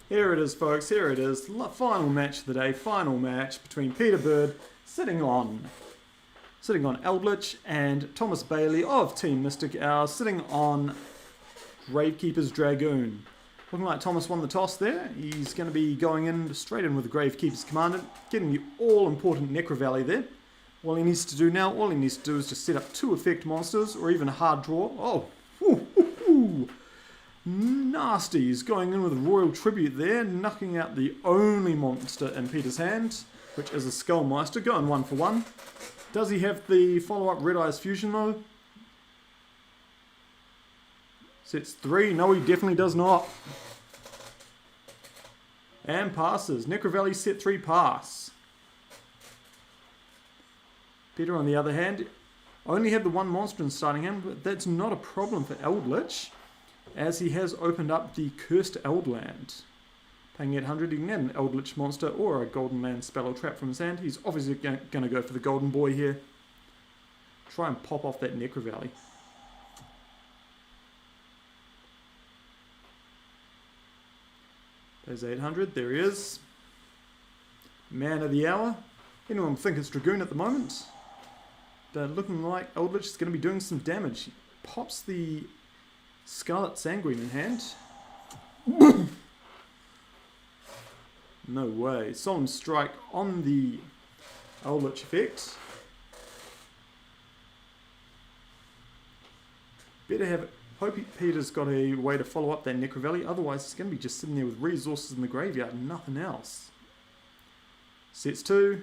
Here it is, folks. Here it is. Final match of the day. Final match between Peter Bird sitting on Eldlich and Thomas Bailey of Team Mystic Owl sitting on Gravekeeper's Dragoon. Looking like Thomas won the toss there. He's going to be going in straight in with the Gravekeeper's Commandant, getting the all-important Necro Valley there. All he needs to do now, is just set up 2 effect monsters or even a hard draw. Oh, nasty. He's going in with a Royal Tribute there, knocking out the only monster in Peter's hand, which is a Skullmeister, going 1 for 1. Does he have the follow-up Red Eyes Fusion though? Sets 3. No, he definitely does not. And passes. Necro Valley set 3 pass. Peter, on the other hand, only had the 1 monster in starting hand, but that's not a problem for Eldlich, as he has opened up the Cursed Eldland. Paying 800, he can add an Eldlich monster or a Golden Land spell or trap from his hand. He's obviously going to go for the Golden Boy here. Try and pop off that Necro Valley. There's 800, there he is. Man of the hour. Anyone would think it's Dragoon at the moment. But looking like Eldlich is going to be doing some damage. He pops the Scarlet Sanguine in hand. No way. Solemn Strike on the Eldlich effect. Better have it. Hope Peter's got a way to follow up that Necro Valley. Otherwise, it's going to be just sitting there with resources in the graveyard and nothing else. Sets 2.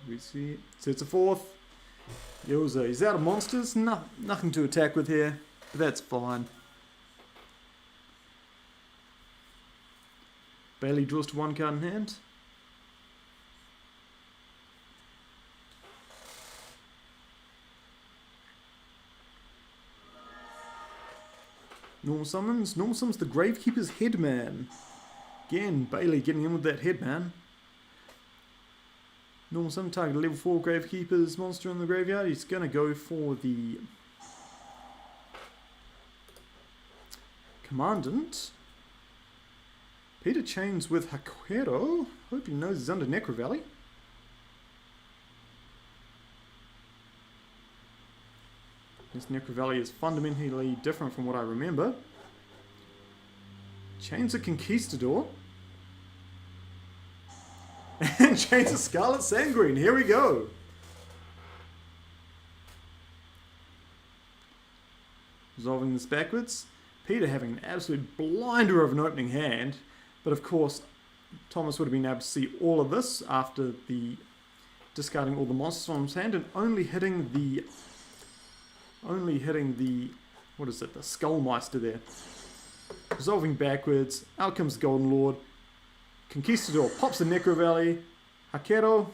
We see. Sets a 4th. Yoza. He's out of monsters. Nothing to attack with here. But that's fine. Bailey draws to 1 card in hand. Normal summons. Normal summons the Gravekeeper's Headman. Again, Bailey getting in with that Headman. Normal summon, target level 4 Gravekeeper's monster in the graveyard. He's going to go for the Commandant. Peter chains with Hakuero. Hope he knows he's under Necro Valley. This Necro Valley is fundamentally different from what I remember. Chains a Conquistador. And chains a Scarlet Sanguine. Here we go. Resolving this backwards. Peter having an absolute blinder of an opening hand. But of course, Thomas would have been able to see all of this after the discarding all the monsters from his hand and only hitting the what is it, the Skullmeister there. Resolving backwards, out comes the Golden Lord. Conquistador pops the Necro Valley. Hakero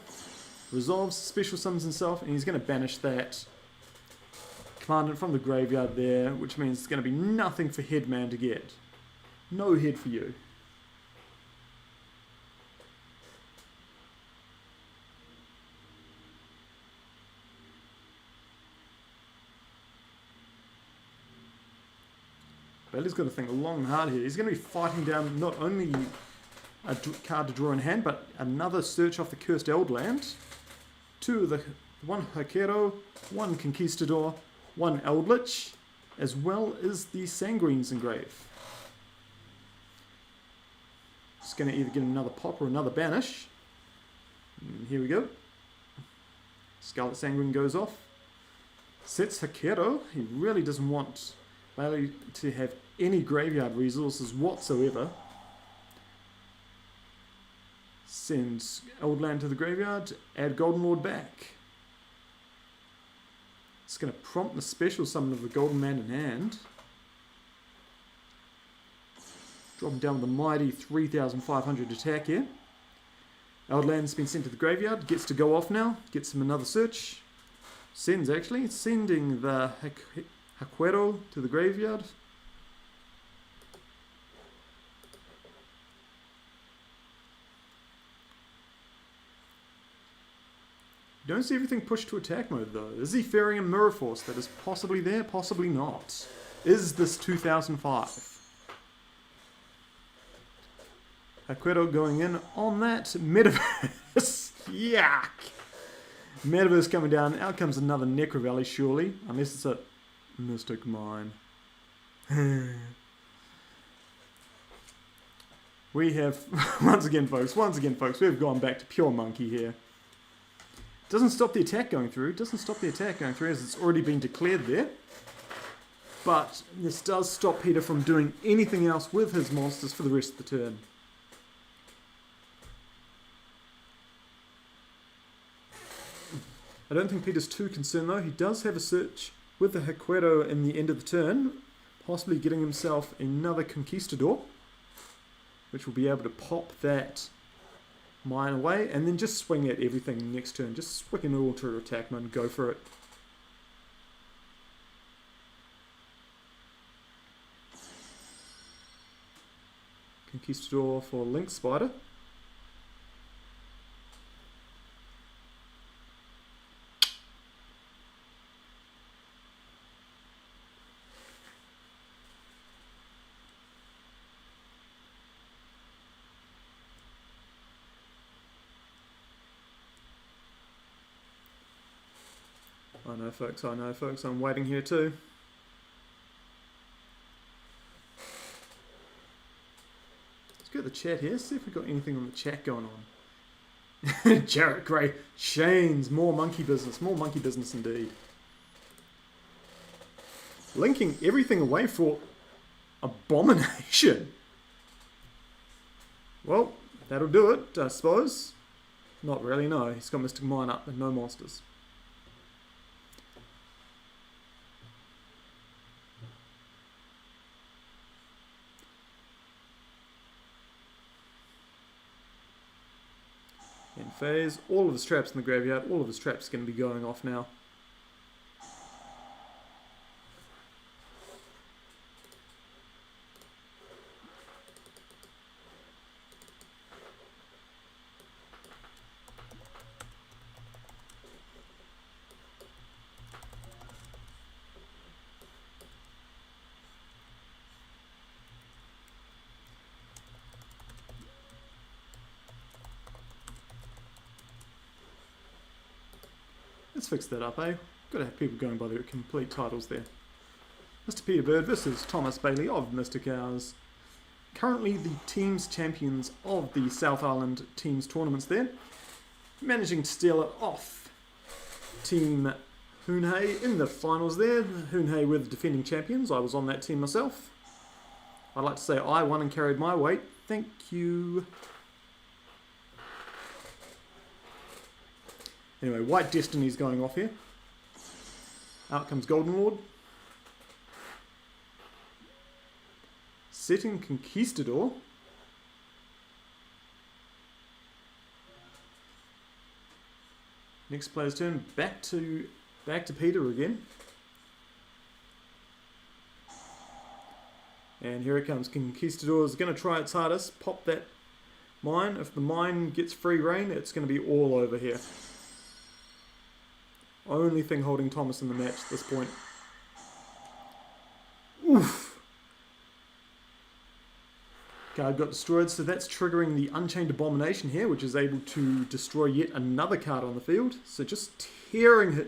resolves, special summons himself, and he's going to banish that Commandant from the graveyard there, which means it's going to be nothing for Headman to get. No head for you. Bailey's got to think long and hard here. He's going to be fighting down not only a card to draw in hand, but another search off the Cursed Eldland. 2 of the 1 Hakero, 1 Conquistador, 1 Eldlich, as well as the Sanguines engrave. Just going to either get another pop or another banish. And here we go. Scarlet Sanguine goes off. Sets Hakero. He really doesn't want Bailey to have any graveyard resources whatsoever. Sends Eldland to the graveyard, add Golden Lord back. It's going to prompt the special summon of the Golden Man in hand. Drop him down with a mighty 3,500 attack here. Eldland's been sent to the graveyard, gets to go off now, gets him another search. Sending the Hakuero to the graveyard. You don't see everything pushed to attack mode though. Is he fearing a Mirror Force that is possibly there, possibly not? Is this 2005? Hakuero going in on that. Metaverse. Yuck. Metaverse coming down. Out comes another Necro Valley, surely. Unless it's a Mystic Mine. We have, once again folks, we've gone back to pure monkey here. Doesn't stop the attack going through, as it's already been declared there. But this does stop Peter from doing anything else with his monsters for the rest of the turn. I don't think Peter's too concerned though. He does have a search with the Hakuero in the end of the turn, possibly getting himself another Conquistador, which will be able to pop that mine away, and then just swing at everything next turn. Just swing an auto attack mode and go for it. Conquistador for Link Spider. I know folks, I'm waiting here too. Let's go to the chat here, see if we've got anything on the chat going on. Jarrett Gray, Shane's, more monkey business indeed. Linking everything away for Abomination. Well, that'll do it, I suppose. Not really, no. He's got Mystic Mine up and no monsters. In phase, all of his traps in the graveyard, all of his traps are going to be going off now. Let's fix that up, eh? Got to have people going by their complete titles there. Mr. Peter Bird versus Thomas Bailey of Mystic Hours. Currently the teams champions of the South Island teams tournaments there. Managing to steal it off Team Hoonhay in the finals there. Hoonhay were the defending champions. I was on that team myself. I'd like to say I won and carried my weight. Thank you. Anyway, White Destiny's going off here. Out comes Golden Lord. Setting Conquistador. Next player's turn, back to Peter again. And here it comes. Conquistador is going to try its hardest. Pop that mine. If the mine gets free reign, it's going to be all over here. Only thing holding Thomas in the match at this point. Oof. Card got destroyed, so that's triggering the Unchained Abomination here, which is able to destroy yet another card on the field. So just tearing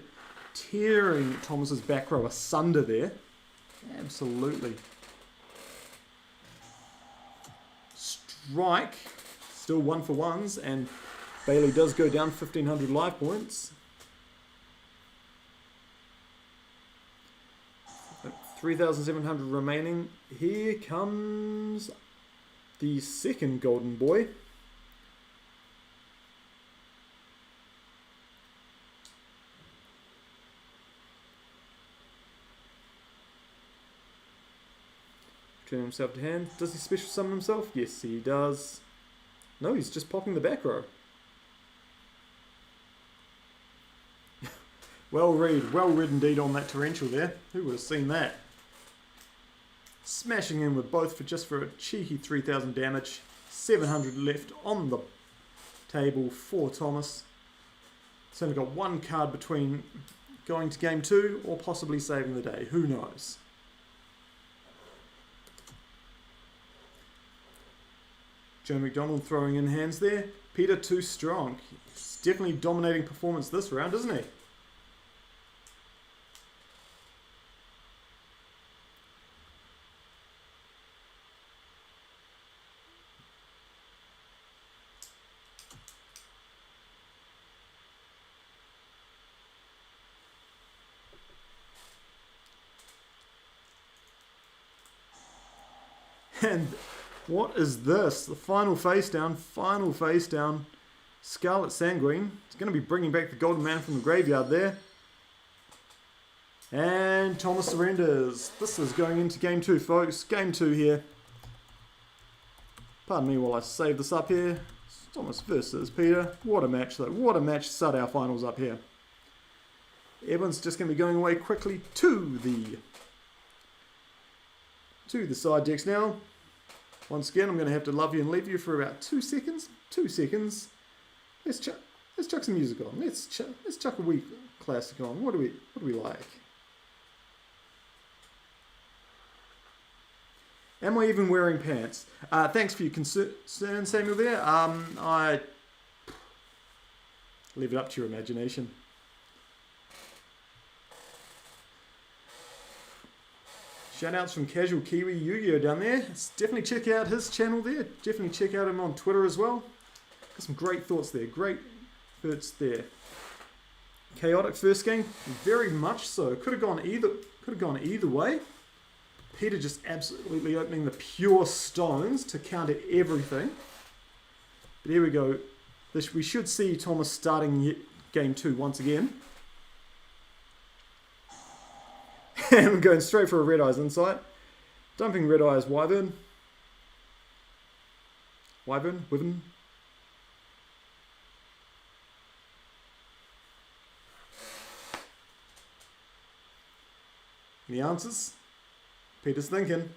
Thomas's back row asunder there. Absolutely. Strike. Still 1 for 1s, and Bailey does go down 1,500 life points. 3,700 remaining. Here comes the second golden boy. Turn himself to hand. Does he special summon himself? Yes, he does. No, he's just popping the back row. Well read indeed on that torrential there. Who would have seen that? Smashing in with both for a cheeky 3,000 damage. 700 left on the table for Thomas. He's only got one card between going to game 2 or possibly saving the day. Who knows? Joe McDonald throwing in hands there. Peter too strong. He's definitely dominating performance this round, isn't he? And what is this? The final face down, final face down. Scarlet Sanguine. It's going to be bringing back the Golden Man from the graveyard there. And Thomas surrenders. This is going into game 2, folks. Game 2 here. Pardon me while I save this up here. It's Thomas versus Peter. What a match, though. What a match to start our finals up here. Everyone's just going to be going away quickly to the side decks now. Once again, I'm going to have to love you and leave you for about 2 seconds. 2 seconds. Let's chuck some music on. Let's chuck a wee classic on. What do we like? Am I even wearing pants? Thanks for your concern, Samuel. There. I leave it up to your imagination. Shoutouts from Casual Kiwi Yu-Gi-Oh down there. Definitely check out his channel there. Definitely check out him on Twitter as well. Got some great thoughts there. Great thoughts there. Chaotic first game, very much so. Could have gone either way. Peter just absolutely opening the pure stones to counter everything. But here we go. We should see Thomas starting game 2 once again. And we're going straight for a Red Eyes Insight. Dumping Red Eyes Wyvern. Wyvern. Any answers? Peter's thinking.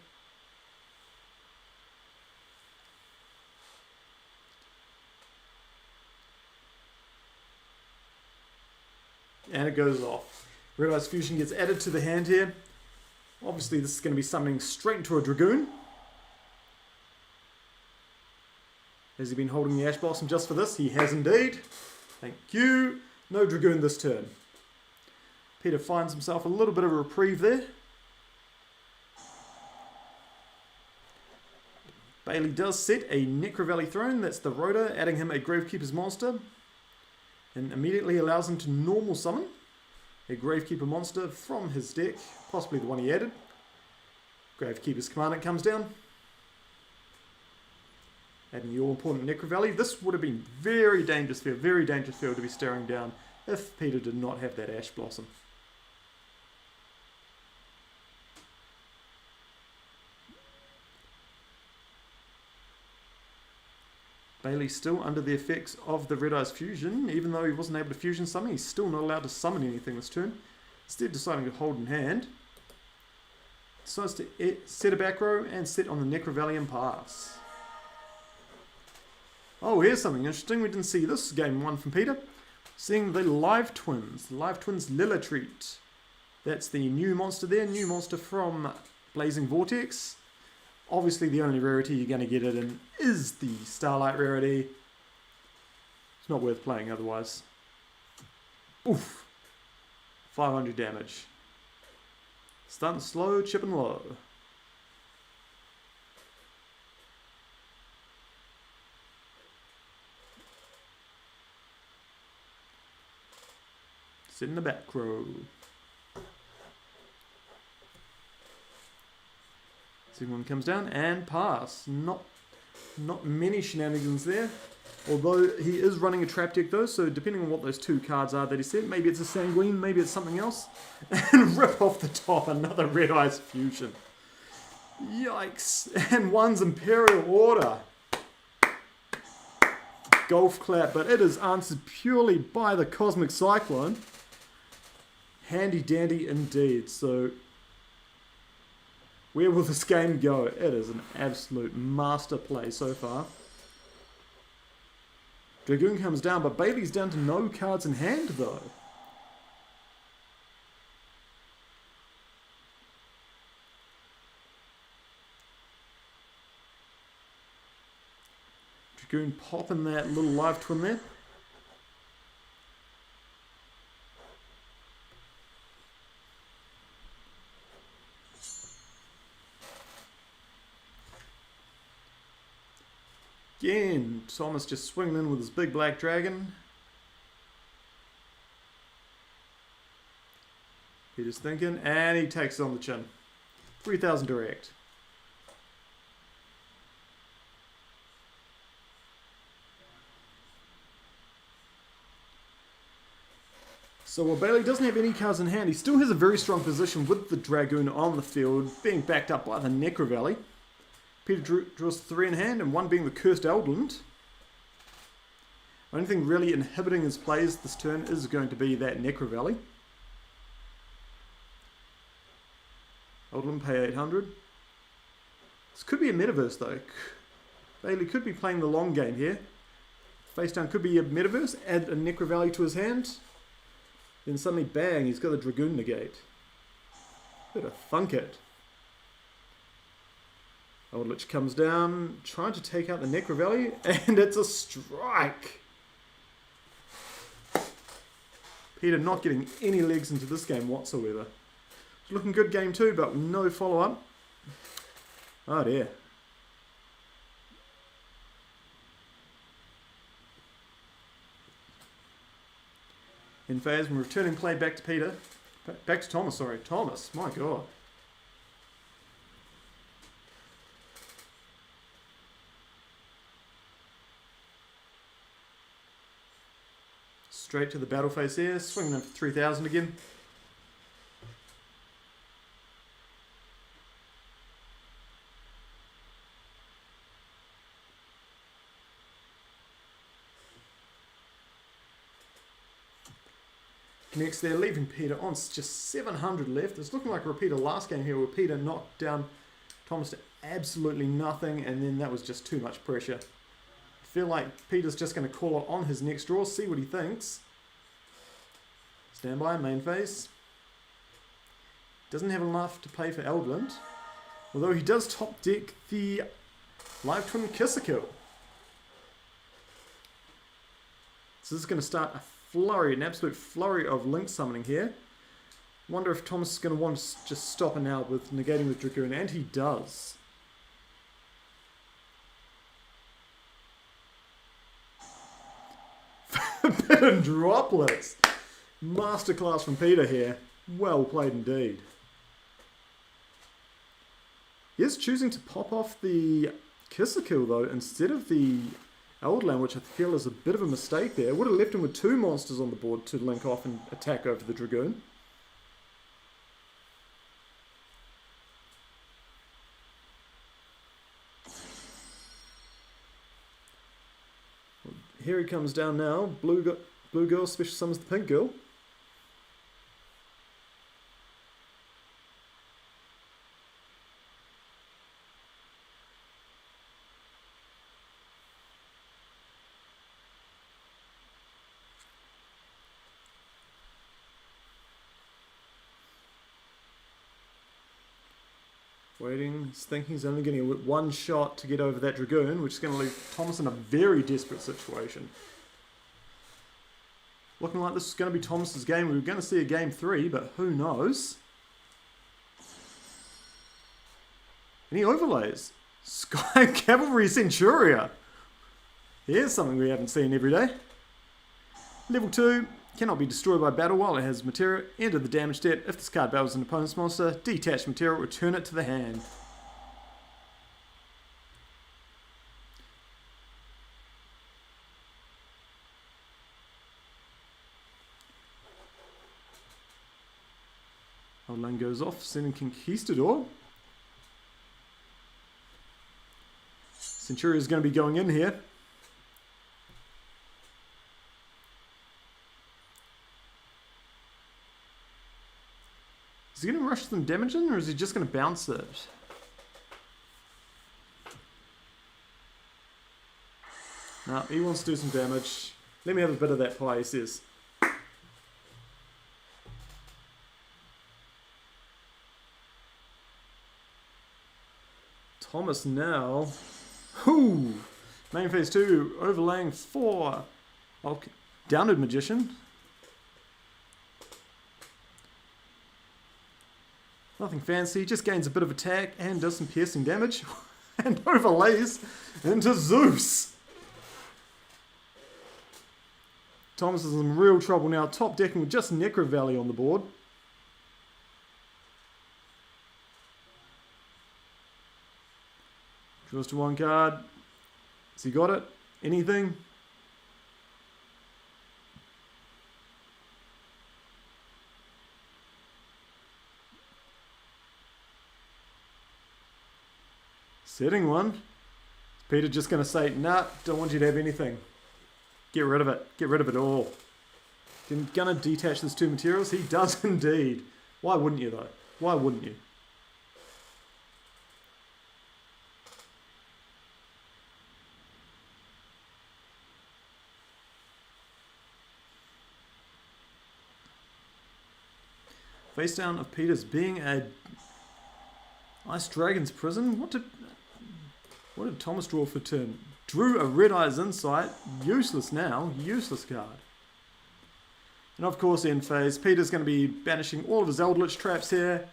And it goes off. Red Eyes Fusion gets added to the hand here. Obviously this is going to be summoning straight into a Dragoon. Has he been holding the Ash Blossom just for this? He has indeed. Thank you. No Dragoon this turn. Peter finds himself a little bit of a reprieve there. Bailey does set a Necro Valley Throne. That's the Rhoda, adding him a Gravekeeper's monster. And immediately allows him to normal summon a Gravekeeper monster from his deck, possibly the one he added. Gravekeeper's Commandant comes down. Adding the all-important Necro Valley. This would have been very dangerous field to be staring down if Peter did not have that Ash Blossom. Bailey still under the effects of the Red Eyes Fusion. Even though he wasn't able to fusion summon, he's still not allowed to summon anything this turn. Instead deciding to hold in hand. Decides to set a back row and set on the Necro Valley and pass. Oh, here's something interesting. We didn't see this game 1 from Peter. Seeing the Live Twins Lilitreat. That's the new monster there, new monster from Blazing Vortex. Obviously the only rarity you're going to get it in is the Starlight rarity. It's not worth playing otherwise. Oof. 500 damage. Stunt slow, chipping low. Sit in the back row. Second one comes down and pass. Not many shenanigans there. Although he is running a trap deck though, so depending on what those 2 cards are that he said, maybe it's a Sanguine, maybe it's something else. And rip off the top another Red Eyes Fusion. Yikes. And one's Imperial Order. Golf clap, but it is answered purely by the Cosmic Cyclone. Handy dandy indeed. So where will this game go? It is an absolute master play so far. Dragoon comes down, but Bailey's down to no cards in hand though. Dragoon popping that little live twin there. Again, Thomas just swinging in with his big black dragon. Peter's thinking, and he takes it on the chin. 3,000 direct. So while Bailey doesn't have any cards in hand, he still has a very strong position with the Dragoon on the field, being backed up by the Necro Valley. Peter draws 3 in hand, and 1 being the Cursed Eldland. Only thing really inhibiting his plays this turn is going to be that Necro Valley. Eldland pay 800. This could be a metaverse though. Bailey could be playing the long game here. Face down could be a metaverse, add a Necro Valley to his hand. Then suddenly bang, he's got the Dragoon negate. Better thunk it. Eldlich comes down, trying to take out the Necro Valley, and it's a strike! Peter not getting any legs into this game whatsoever. It's looking good game 2, but no follow-up. Oh dear. In phase, we're returning play back to Peter. Back to Thomas, sorry. Thomas, my god. Straight to the battle phase here, swinging in for 3,000 again. Connects there, leaving Peter on just 700 left. It's looking like a repeat of last game here where Peter knocked down Thomas to absolutely nothing, and then that was just too much pressure. I feel like Peter's just going to call it on his next draw, see what he thinks. Standby, main phase. Doesn't have enough to pay for Eldland, although he does top deck the live twin Kill. So this is going to start a flurry, an absolute flurry of link summoning here. Wonder if Thomas is going to want to just stop it now with negating the Dragoon, and he does. Forbidden droplets. Masterclass from Peter here. Well played indeed. He is choosing to pop off the Kill though instead of the Eldland, which I feel is a bit of a mistake there. Would have left him with 2 monsters on the board to link off and attack over the Dragoon. Here he comes down now. Blue girl special summons the pink girl. Waiting, he's thinking he's only going to get 1 shot to get over that Dragoon, which is going to leave Thomas in a very desperate situation. Looking like this is going to be Thomas's game. We were going to see a game 3, but who knows? Any overlays? Sky Cavalry Centuria. Here's something we haven't seen every day. Level 2. Cannot be destroyed by battle while it has material. Enter the damage step. If this card battles an opponent's monster, detach material, return it to the hand. Old goes off, sending Conquistador. Centuria is going to be going in here. Is he going to rush some damage in, or is he just going to bounce it? No, he wants to do some damage. Let me have a bit of that pie, he says. Thomas now. Whoo! Main phase 2, overlaying 4. Okay. Downward Magician. Nothing fancy, just gains a bit of attack and does some piercing damage. And overlays into Zeus. Thomas is in real trouble now, top decking with just Necro Valley on the board. Draws to 1 card. Has he got it? Anything? Setting 1. Is Peter just going to say, nah, don't want you to have anything. Get rid of it. Get rid of it all. Going to detach those 2 materials? He does indeed. Why wouldn't you though? Why wouldn't you? Face down of Peter's being a Ice Dragon's Prison. What did Thomas draw for turn? Drew a Red Eye's Insight. Useless now. Useless card. And of course, end phase, Peter's going to be banishing all of his Eldlich traps here.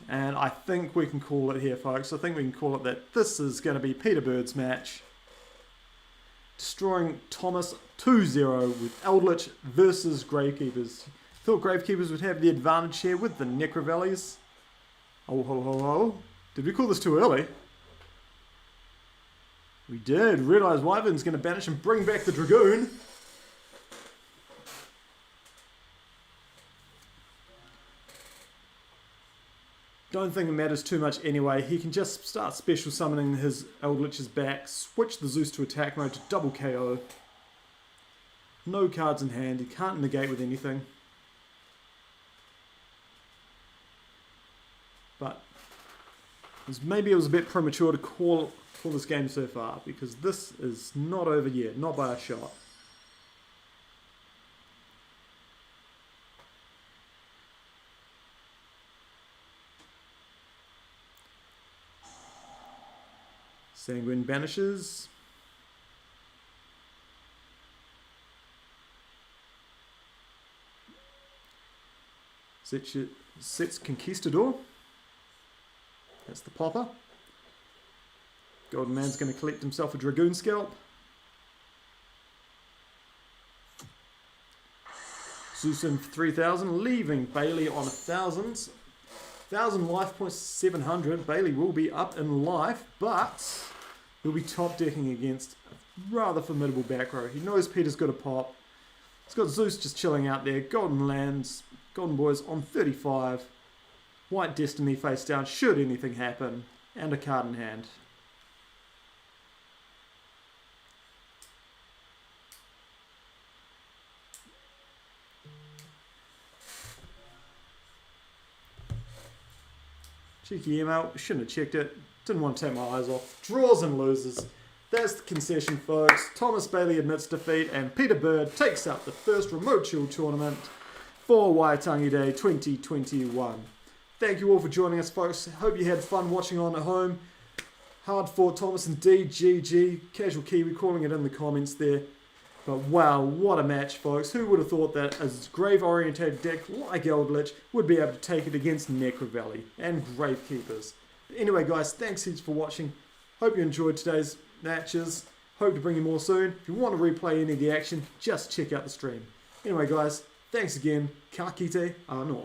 And I think we can call it here, folks. I think we can call it that this is going to be Peter Bird's match. Destroying Thomas 2-0 with Eldlich versus Gravekeepers. Thought Gravekeepers would have the advantage here with the Necro Valleys. Oh, ho, ho, ho. Did we call this too early? We did. Red Eye's Wyvern's going to banish and bring back the Dragoon. Don't think it matters too much anyway. He can just start special summoning his Eldlich's back, switch the Zeus to attack mode to double KO. No cards in hand. He can't negate with anything. But maybe it was a bit premature to call this game so far, because this is not over yet, not by a shot. Sanguine banishes. Sets Conquistador. That's the popper. Golden Man's going to collect himself a Dragoon Scalp. Zeus in for 3,000, leaving Bailey on 1,000. 1,000 life points, 700. Bailey will be up in life, but he'll be top decking against a rather formidable back row. He knows Peter's got a pop. He's got Zeus just chilling out there. Golden Lands, Golden Boys on 35. White Destiny face down should anything happen. And a card in hand. Cheeky email, shouldn't have checked it. Didn't want to take my eyes off. Draws and loses. That's the concession, folks. Thomas Bailey admits defeat and Peter Bird takes up the first Remote Chill tournament for Waitangi Day 2021. Thank you all for joining us, folks. Hope you had fun watching on at home. Hard fought Thomas indeed, GG. Casual Kiwi calling it in the comments there. But wow, what a match, folks. Who would have thought that a grave-orientated deck like Eldlich would be able to take it against Necro Valley and Gravekeepers. Anyway, guys, thanks heaps for watching. Hope you enjoyed today's matches. Hope to bring you more soon. If you want to replay any of the action, just check out the stream. Anyway, guys, thanks again. Ka kite anō.